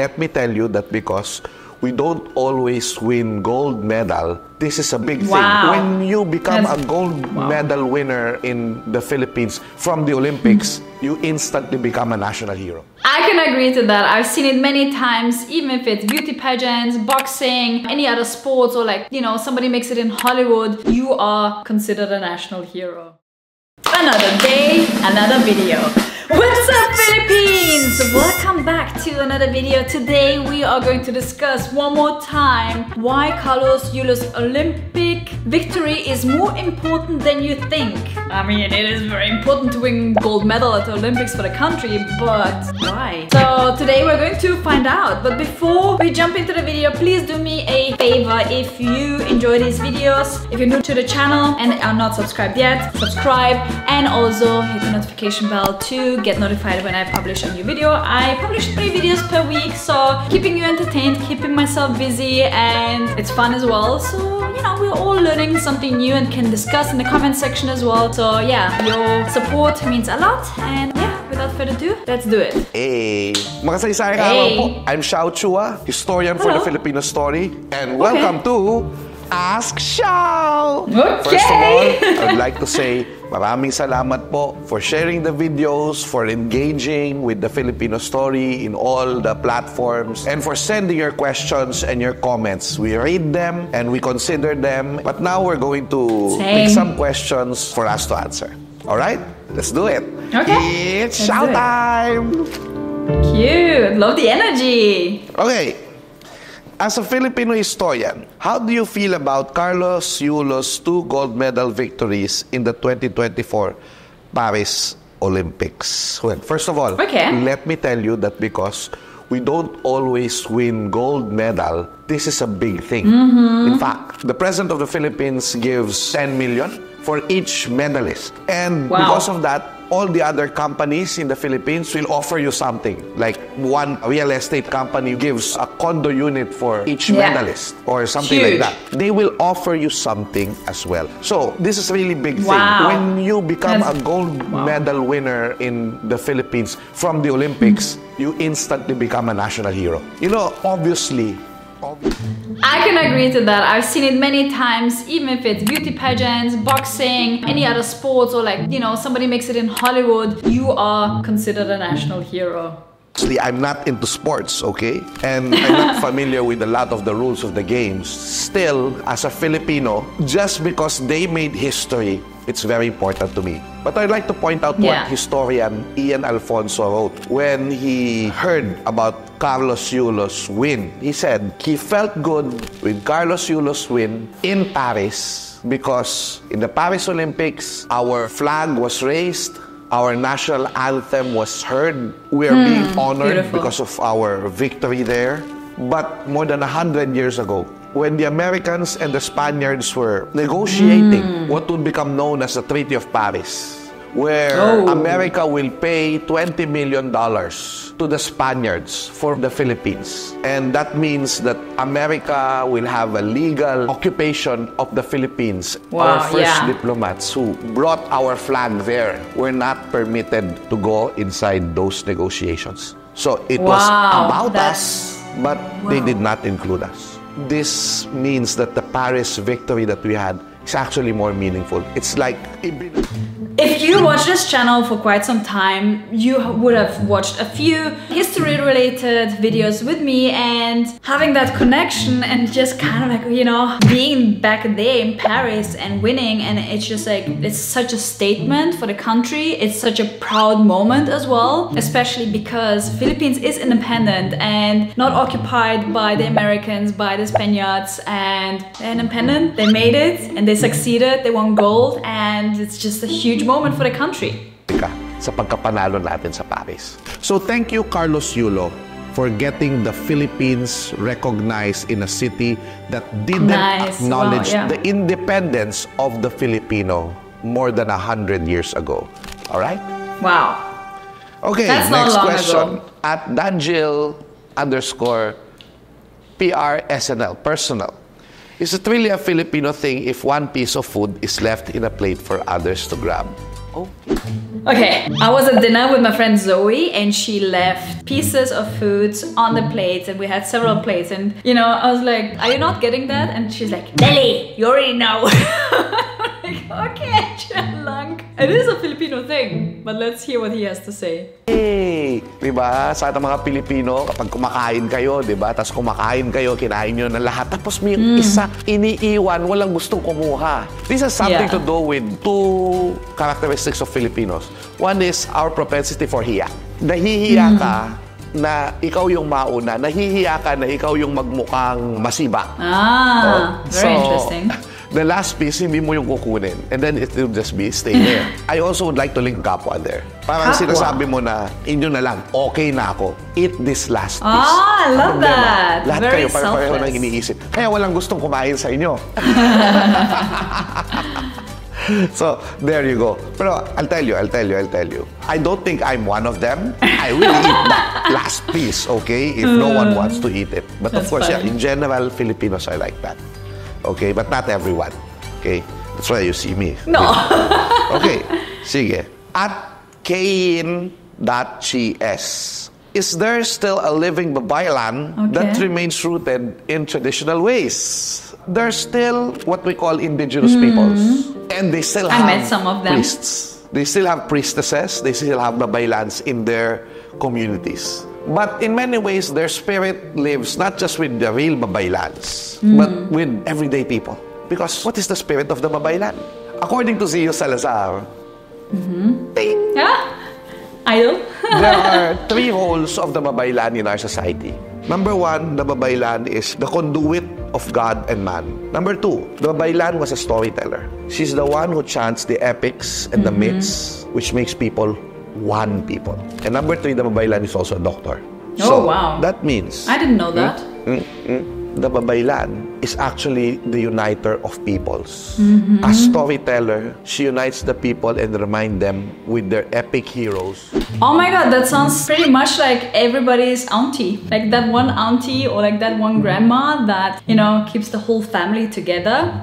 let me tell you that because we don't always win gold medal, this is a big thing. When you become a gold medal winner in the Philippines from the Olympics, you instantly become a national hero. I can agree to that. I've seen it many times, even if it's beauty pageants, boxing, any other sports, or like, you know, somebody makes it in Hollywood, you are considered a national hero. Another day, another video. What's up, Philippines? Welcome back to another video. Today we are going to discuss one more time why Carlos Yulo's Olympic victory is more important than you think. I mean, it is very important to win gold medal at the Olympics for the country, but why? So today we're going to find out. But before we jump into the video, please do me a favor. If you enjoy these videos, if you're new to the channel and are not subscribed yet, subscribe and also hit the notification bell to get notified when I publish a new video. I publish 3 videos per week, so keeping you entertained, keeping myself busy, and it's fun as well. So, you know, we're all learning something new and can discuss in the comment section as well. So yeah, your support means a lot, and yeah, without further ado, let's do it. Hey! Makasaysayang araw po. I'm Xiao Chua, historian for the Filipino story, and welcome to Ask Xiao! First of all, I'd like to say maraming salamat po for sharing the videos, for engaging with the Filipino story in all the platforms, and for sending your questions and your comments. We read them and we consider them, but now we're going to pick some questions for us to answer. Alright? Let's do it. Okay. It's Xiao time! Cute! Love the energy! Okay. As a Filipino historian, how do you feel about Carlos Yulo's 2 gold medal victories in the 2024 Paris Olympics? Well, first of all, let me tell you that because we don't always win gold medal, this is a big thing. In fact, the President of the Philippines gives 10 million for each medalist. And because of that, all the other companies in the Philippines will offer you something. Like one real estate company gives a condo unit for each medalist or something like that. They will offer you something as well. So this is a really big thing. When you become a gold medal winner in the Philippines from the Olympics, you instantly become a national hero. You know, obviously, I can agree to that. I've seen it many times, even if it's beauty pageants, boxing, any other sports, or like, you know, somebody makes it in Hollywood, you are considered a national hero. Actually, I'm not into sports, okay? And I'm not familiar with a lot of the rules of the games. Still, as a Filipino, just because they made history, it's very important to me. But I'd like to point out what historian Ian Alfonso wrote when he heard about Carlos Yulo's win. He said he felt good with Carlos Yulo's win in Paris because in the Paris Olympics, our flag was raised, our national anthem was heard. We are being honored because of our victory there. But more than 100 years ago, when the Americans and the Spaniards were negotiating what would become known as the Treaty of Paris, where America will pay $20 million to the Spaniards for the Philippines. And that means that America will have a legal occupation of the Philippines. Our first diplomats who brought our flag there were not permitted to go inside those negotiations. So it was about us, but they did not include us. This means that the Paris victory that we had is actually more meaningful. It's like... If you watch this channel for quite some time, you would have watched a few history-related videos with me, and having that connection and just kind of like, you know, being back there in Paris and winning, and it's just like, it's such a statement for the country. It's such a proud moment as well, especially because Philippines is independent and not occupied by the Americans, by the Spaniards, and they're independent. They made it and they succeeded. They won gold, and it's just a huge moment for the country. Sa pagkapanalo natin sa Paris. So thank you, Carlos Yulo, for getting the Philippines recognized in a city that didn't acknowledge the independence of the Filipino more than 100 years ago. All right? Wow. Okay, that's next not long question. Ago. At Danjil_PRSNL, personal. Is it really a Filipino thing if one piece of food is left in a plate for others to grab? Oh. Okay, I was at dinner with my friend Zoe and she left pieces of foods on the plates and we had several plates and you know, I was like, are you not getting that? And she's like, Nelly, you already know. I'm like, okay, lang. It is a Filipino thing, but let's hear what he has to say. Hey, diba? Sa ating mga Pilipino, kapag kumakain kayo, diba? Tapos kumakain kayo, kinain nyo na lahat. Tapos may isa iniiwan, walang gustong kumuha. This has something to do with two characteristics of Filipinos. One is our propensity for hiya. Nahihiya ka na ikaw yung mauna. Nahihiya ka na ikaw yung magmukhang masiba. Very interesting. The last piece, hindi mo yung kukunin. And then it will just be stay there. I also would like to link kapwa there. Parang sinasabi mo na, inyo na lang, okay na ako. Eat this last piece. I love that. Lahat Very kayo, pareho nang iniisip. Kaya walang gustong kumain sa inyo. So, there you go. Pero I'll tell you. I don't think I'm one of them. I will eat that last piece, okay? If no one wants to eat it. But of course, in general, Filipinos are like that. Okay, but not everyone. Okay, that's why you see me. No. Okay, sige. At Kain.gs. Is there still a living babaylan that remains rooted in traditional ways? There's still what we call indigenous peoples. And they still have met some of them. Priests. They still have priestesses. They still have babaylans in their communities. But in many ways, their spirit lives not just with the real babaylans, but with everyday people. Because what is the spirit of the babaylan? According to Zio Salazar, ding! Idol. There are three roles of the babaylan in our society. Number one, the babaylan is the conduit of God and man. Number two, the babaylan was a storyteller. She's the one who chants the epics and the myths, which makes people one people. And number three, the babaylan is also a doctor. Oh, wow. That means... I didn't know that. The babaylan is actually the uniter of peoples. A storyteller, she unites the people and remind them with their epic heroes. Oh my god, that sounds pretty much like everybody's auntie. Like that one auntie or like that one grandma that, you know, keeps the whole family together.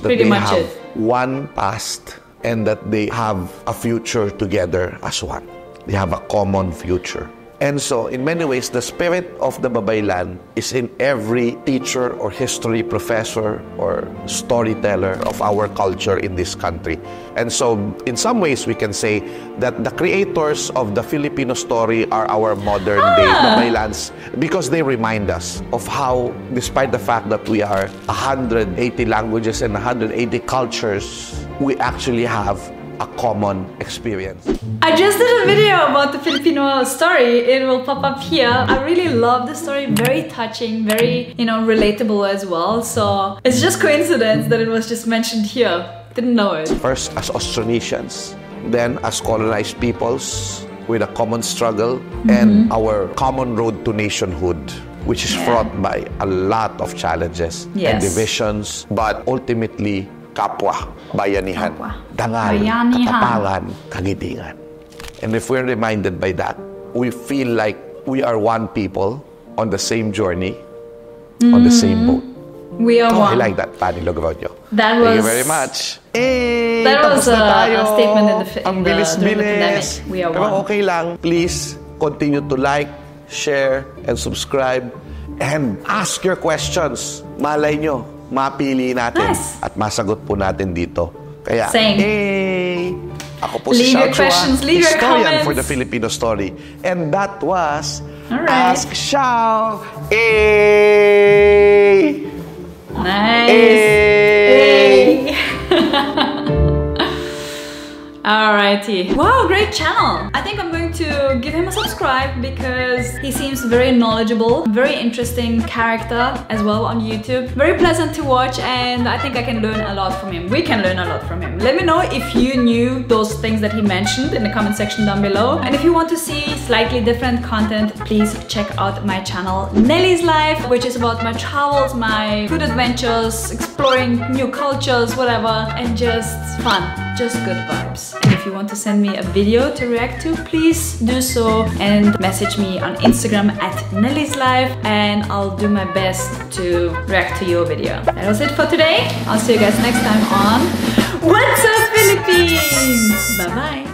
Pretty much it. One past and that they have a future together as one. They have a common future. And so, in many ways, the spirit of the babaylan is in every teacher or history professor or storyteller of our culture in this country. And so, in some ways, we can say that the creators of the Filipino story are our modern-day babaylans because they remind us of how, despite the fact that we are 180 languages and 180 cultures, we actually have a common experience. I just did a video about the Filipino story. It will pop up here. I really love the story. Very touching, very, you know, relatable as well. So it's just coincidence that it was just mentioned here. Didn't know it. First as Austronesians, then as colonized peoples with a common struggle and our common road to nationhood, which is fraught by a lot of challenges and divisions, but ultimately kapwa, bayanihan, dangal, katapangan, kagitingan. And if we're reminded by that, we feel like we are one people on the same journey, on the same boat. We are one. I like that, Pani Logroño. That was... Thank you very much. Hey, that was a statement Ang during the bilis-bilis. pandemic. We are Pero one. okay lang, please continue to like, share, and subscribe. And ask your questions. Malay nyo, mapili natin at masagot po natin dito. Kaya, hey! Ako po si Xiao Chua, historian for the Filipino story. And that was Ask Xiao. Hey! Nice! Hey! Alrighty. Wow, great channel. I think I'm going to give him a subscribe because he seems very knowledgeable, very interesting character as well on YouTube. Very pleasant to watch and I think I can learn a lot from him. We can learn a lot from him. Let me know if you knew those things that he mentioned in the comment section down below. And if you want to see slightly different content, please check out my channel Nelly's Life, which is about my travels, my food adventures, exploring new cultures, whatever, and just fun, just good vibes. And if you want to send me a video to react to, please do so and message me on Instagram at Nelly's Life and I'll do my best to react to your video. That was it for today. I'll see you guys next time on What's up, Philippines? Bye-bye.